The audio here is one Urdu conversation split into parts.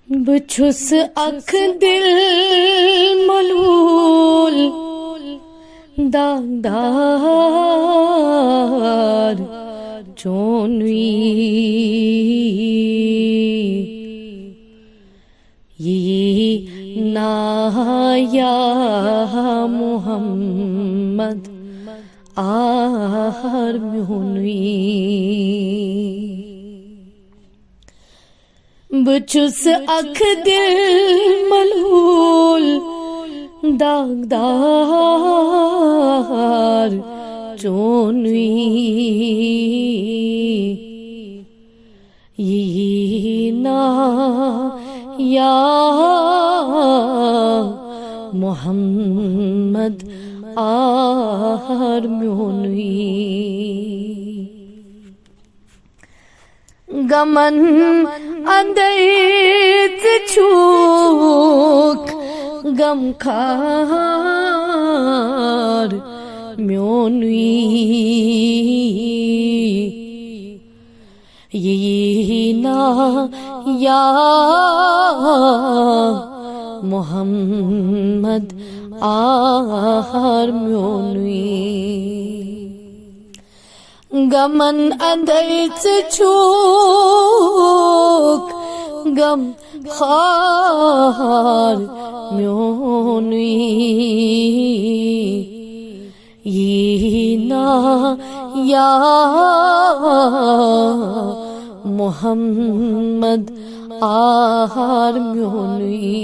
بچھس اکھ دل ملول داغدار چونوی یہ نا یا محمد آر میونوی بچھس اکھ دل ملول داغدار چونوی یہ نا یا محمد آر میونوی گمن اندر چھوک غم خار میونوی یہ نا یا محمد آر میونوی گمن اندر چھوک غم خار میونوی یہ نا یا محمد آر میونوی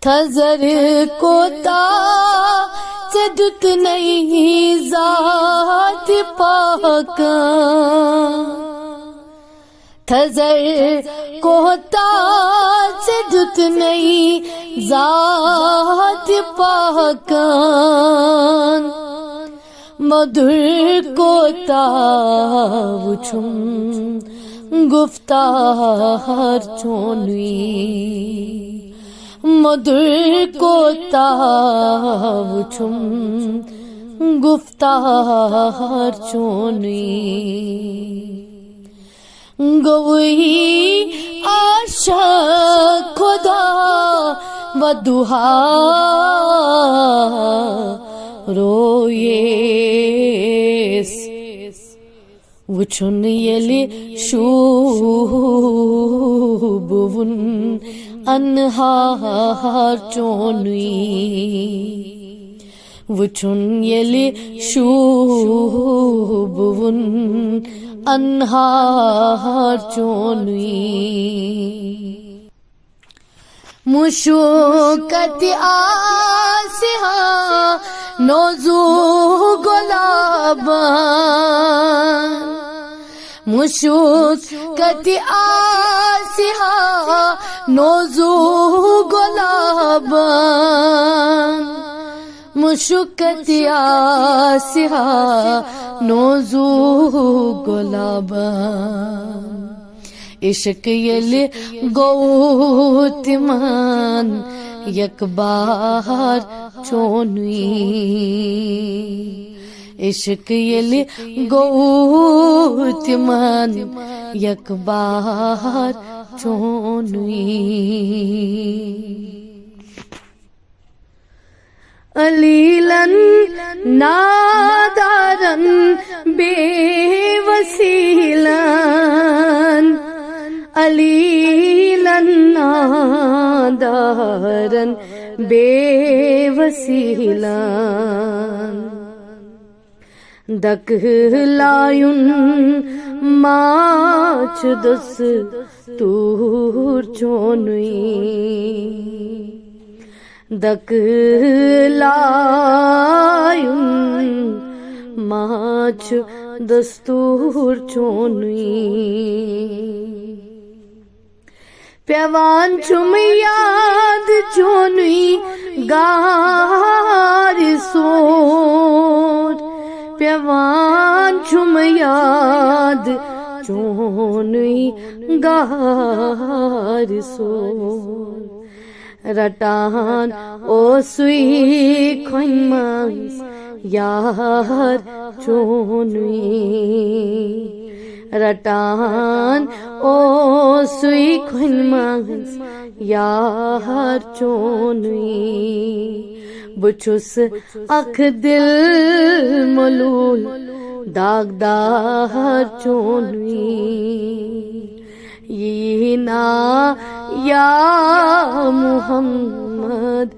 تھزر کو تا چدت نہیں ذات پاک تھزر کو تا چدت نہیں ذات پاک مدر کو تا وچھم گفتار چونوی مدر کو تا وچھم گفتار چونوی گوئی عاشق خدا و دہا رویس وچھن یلی شوبون انہار چونوی وچھن یلی شوبون انہار چونوی مشوکت آسیہا نوزو گلابان مشوکت آسیہا نوزو گلابان مشکت آسیہا نوزو گلابان عشق یلی گوتمان یک بار چونوی عشق یلی گوتمان یک بار چونوی علیلاً ناداراً بے وسیلاً علیلاً ناداراً بے وسیلاً دکلایون ماچ دس تور چونوی دکلایون ماچ دستور چونوی پیوان چم یاد چونوی گار سور پیوان چم یاد چونوی گار سور رٹان او سوی کھنماس یار چونوی رٹان او سوی کھن منٛز یار چونوی بچھس اکھ دل ملول داغدار چونوی یہ نا یا محمد